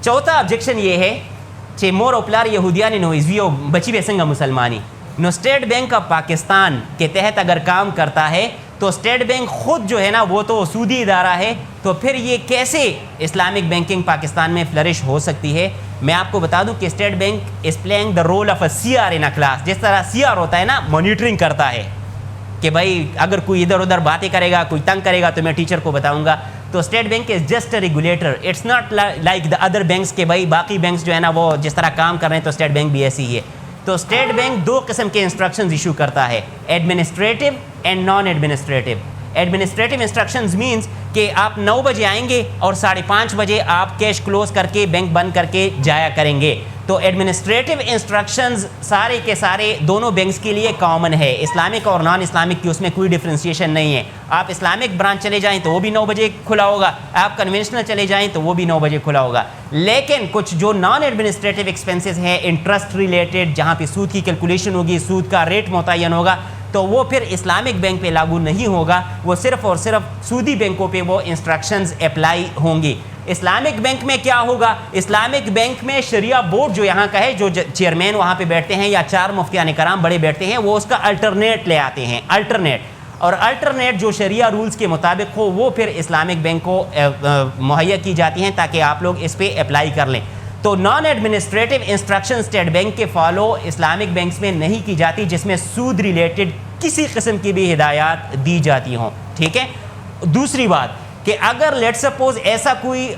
چوتھا آبجیکشن یہ ہے کہ مور اوپلار یہودیانی نو ازویو بچی بیسنگا مسلمانی نو اسٹیٹ بینک آف پاکستان کے تحت اگر کام کرتا ہے تو اسٹیٹ بینک خود جو ہے نا وہ تو سودی ادارہ ہے, تو پھر یہ کیسے اسلامک بینکنگ پاکستان میں فلرش ہو سکتی ہے؟ میں آپ کو بتا دوں کہ State Bank is playing the role of a C R in a class. جس طرح سی آر ہوتا ہے نا, مانیٹرنگ کرتا ہے کہ بھائی اگر کوئی ادھر ادھر باتیں کرے گا, کوئی تنگ کرے گا تو میں ٹیچر کو بتاؤں گا. تو State Bank is just a regulator, it's not like the other banks کہ بھائی باقی بینکس جو ہے نا وہ جس طرح کام کر رہے ہیں تو اسٹیٹ بینک بھی ایسی ہی ہے. تو اسٹیٹ بینک دو قسم کے انسٹرکشنز ایشو کرتا ہے, administrative and non administrative. Administrative instructions means کہ آپ 9 بجے آئیں گے اور 5:30 بجے آپ کیش کلوز کر کے بینک بند کر کے جایا کریں گے. تو ایڈمنسٹریٹو انسٹرکشنز سارے کے سارے دونوں بینکس کے لیے کامن ہے, اسلامک اور نان اسلامک کی اس میں کوئی ڈفرینسیشن نہیں ہے. آپ اسلامک برانچ چلے جائیں تو وہ بھی 9 بجے کھلا ہوگا, آپ کنونشنل چلے جائیں تو وہ بھی 9 بجے کھلا ہوگا. لیکن کچھ جو نان ایڈمنسٹریٹو ایکسپینسز ہیں انٹرسٹ ریلیٹڈ, جہاں پہ سود کی کیلکولیشن ہوگی, سود کا ریٹ متعین ہوگا, تو وہ پھر اسلامک بینک پہ لاگو نہیں ہوگا, وہ صرف اور صرف سودی بینکوں پہ وہ انسٹرکشنز اپلائی ہوں گی. اسلامک بینک میں کیا ہوگا؟ اسلامک بینک میں شریعہ بورڈ جو یہاں کا ہے, جو چیئرمین وہاں پہ بیٹھتے ہیں یا 4 مفتیان کرام بڑے بیٹھتے ہیں, وہ اس کا الٹرنیٹ لے آتے ہیں, الٹرنیٹ. اور الٹرنیٹ جو شریعہ رولز کے مطابق ہو وہ پھر اسلامک بینک کو مہیا کی جاتی ہیں تاکہ آپ لوگ اس پہ اپلائی کر لیں. تو naan administrative instruction state bank کے فالو اسلامک بینکس میں نہیں کی جاتی جس میں سود ریلیٹڈ کسی قسم کی بھی ہدایات دی جاتی ہوں. ٹھیک ہے. دوسری بات کہ اگر لیٹ سپوز ایسا کوئی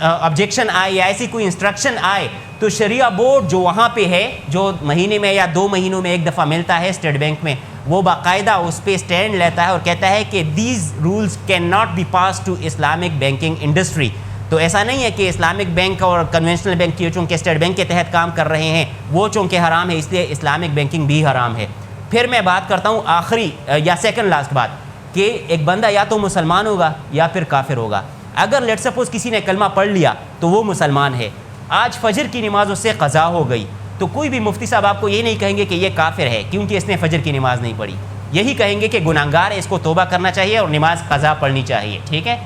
آبجیکشن آئے یا ایسی کوئی انسٹرکشن آئے تو شریعہ بورڈ جو وہاں پہ ہے, جو مہینے میں یا 2 مہینوں میں ایک دفعہ ملتا ہے اسٹیٹ بینک میں, وہ باقاعدہ اس پہ اسٹینڈ لیتا ہے اور کہتا ہے کہ these rules can not be pass to Islamic banking industry. تو ایسا نہیں ہے کہ اسلامک بینک اور کنونشنل بینک کی چونکہ اسٹیٹ بینک کے تحت کام کر رہے ہیں وہ چونکہ حرام ہے اس لیے اسلامک بینکنگ بھی حرام ہے. پھر میں بات کرتا ہوں آخری یا سیکنڈ لاسٹ بات کہ ایک بندہ یا تو مسلمان ہوگا یا پھر کافر ہوگا. اگر لیٹ سپوز کسی نے کلمہ پڑھ لیا تو وہ مسلمان ہے, آج فجر کی نماز اس سے قضا ہو گئی, تو کوئی بھی مفتی صاحب آپ کو یہ نہیں کہیں گے کہ یہ کافر ہے کیونکہ اس نے فجر کی نماز نہیں پڑھی, یہی کہیں گے کہ گناہگار ہے, اس کو توبہ کرنا چاہیے اور نماز قضا پڑھنی چاہیے. ٹھیک ہے.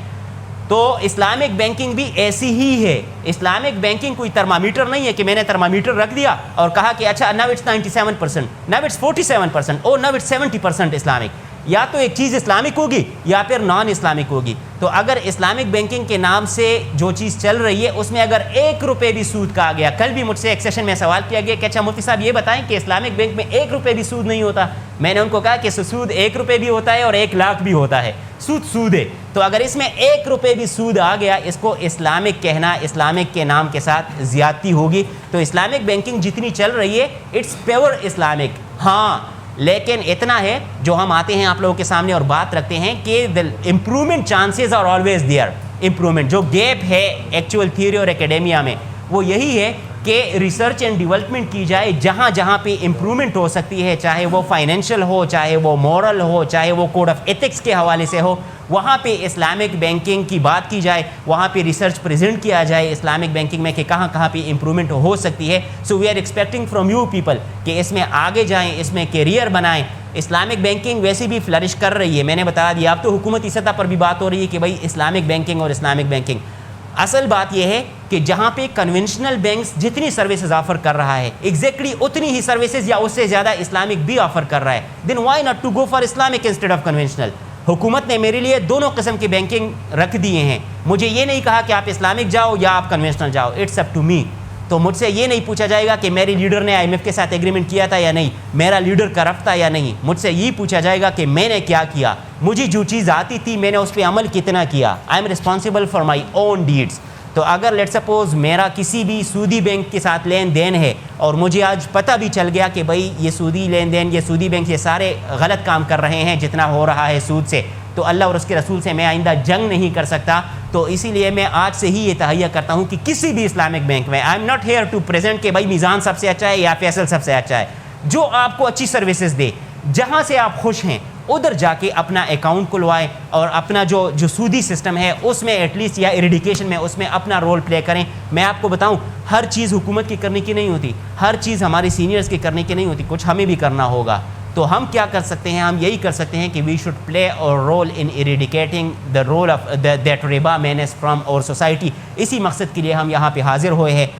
تو اسلامک بینکنگ بھی ایسی ہی ہے. اسلامک بینکنگ کوئی ترمامیٹر نہیں ہے کہ میں نے ترمامیٹر رکھ دیا اور کہا کہ اچھا now it's 97%, now it's 47%, oh now it's 70% Islamic. یا تو ایک چیز اسلامک ہوگی یا پھر نان اسلامک ہوگی. تو اگر اسلامک بینکنگ کے نام سے جو چیز چل رہی ہے اس میں اگر 1 روپے بھی سود کہا گیا, کل بھی مجھ سے ایک سیشن میں سوال کیا گیا کہ اچھا مفتی صاحب یہ بتائیں کہ اسلامک بینک میں 1 روپے بھی سود نہیں ہوتا. میں نے ان کو کہا کہ سود 1 روپے بھی ہوتا ہے اور 1 لاکھ بھی ہوتا ہے, سود ہے. تو اگر اس میں 1 روپے بھی سود آ گیا, اس کو اسلامک کہنا اسلامک کے نام کے ساتھ زیادتی ہوگی. تو اسلامک بینکنگ جتنی چل رہی ہے اٹس پیور اسلامک. ہاں لیکن اتنا ہے جو ہم آتے ہیں آپ لوگوں کے سامنے اور بات رکھتے ہیں کہ improvement chances are always there. Improvement جو گیپ ہے ایکچوئل تھیوری اور اکیڈیمیا میں وہ یہی ہے کہ ریسرچ اینڈ ڈیولپمنٹ کی جائے, جہاں جہاں پہ امپرومنٹ ہو سکتی ہے, چاہے وہ فائنینشیل ہو, چاہے وہ مورل ہو, چاہے وہ کوڈ آف ایتھکس کے حوالے سے ہو, وہاں پہ اسلامک بینکنگ کی بات کی جائے, وہاں پہ ریسرچ پریزنٹ کیا جائے اسلامک بینکنگ میں کہ کہاں کہاں پہ امپرومنٹ ہو سکتی ہے. So we are expecting from you people کہ اس میں آگے جائیں, اس میں کیریئر بنائیں. اسلامک بینکنگ ویسے بھی فلرش کر رہی ہے, میں نے بتا دیا. اب تو حکومتی سطح پر بھی بات ہو رہی ہے کہ بھائی اسلامک بینکنگ اور اسلامک بینکنگ. اصل بات یہ ہے کہ جہاں پہ کنونشنل بینکس جتنی سروسز آفر کر رہا ہے ایگزیکٹلی اتنی ہی سروسز یا اس سے زیادہ اسلامک بھی آفر کر رہا ہے, then why not to go for Islamic instead of conventional. حکومت نے میرے لیے دونوں قسم کی بینکنگ رکھ دیے ہیں. مجھے یہ نہیں کہا کہ آپ اسلامک جاؤ یا آپ کنونشنل جاؤ, اٹس اپ ٹو می. تو مجھ سے یہ نہیں پوچھا جائے گا کہ میری لیڈر نے IMF کے ساتھ ایگریمنٹ کیا تھا یا نہیں, میرا لیڈر کرپٹ تھا یا نہیں. مجھ سے یہ پوچھا جائے گا کہ میں نے کیا کیا, مجھے جو چیز آتی تھی میں نے اس پہ عمل کتنا کیا. I am responsible for my own deeds. تو اگر لیٹ سپوز میرا کسی بھی سودی بینک کے ساتھ لین دین ہے اور مجھے آج پتہ بھی چل گیا کہ بھائی یہ سودی لین دین, یہ سودی بینک, یہ سارے غلط کام کر رہے ہیں جتنا ہو رہا ہے سود سے, تو اللہ اور اس کے رسول سے میں آئندہ جنگ نہیں کر سکتا. تو اسی لیے میں آج سے ہی یہ تہیہ کرتا ہوں کہ کسی بھی اسلامک بینک میں I am not here to present کہ بھائی میزان سب سے اچھا ہے یا فیصل سب سے اچھا ہے. جو آپ کو اچھی سروسز دے, جہاں سے آپ خوش ہیں ادھر جا کے اپنا اکاؤنٹ کھلوائیں اور اپنا جو سودی سسٹم ہے اس میں ایٹ لیسٹ یا ایریڈیکیشن میں اس میں اپنا رول پلے کریں. میں آپ کو بتاؤں ہر چیز حکومت کی کرنے کی نہیں ہوتی, ہر چیز ہمارے سینئرز کی کرنے کی نہیں ہوتی, کچھ ہمیں بھی کرنا ہوگا. تو ہم کیا کر سکتے ہیں؟ ہم یہی کر سکتے ہیں کہ وی should play our role in eradicating the role of that ربا مینس فرام اور سوسائٹی. اسی مقصد کے لیے ہم یہاں پہ حاضر ہوئے ہیں.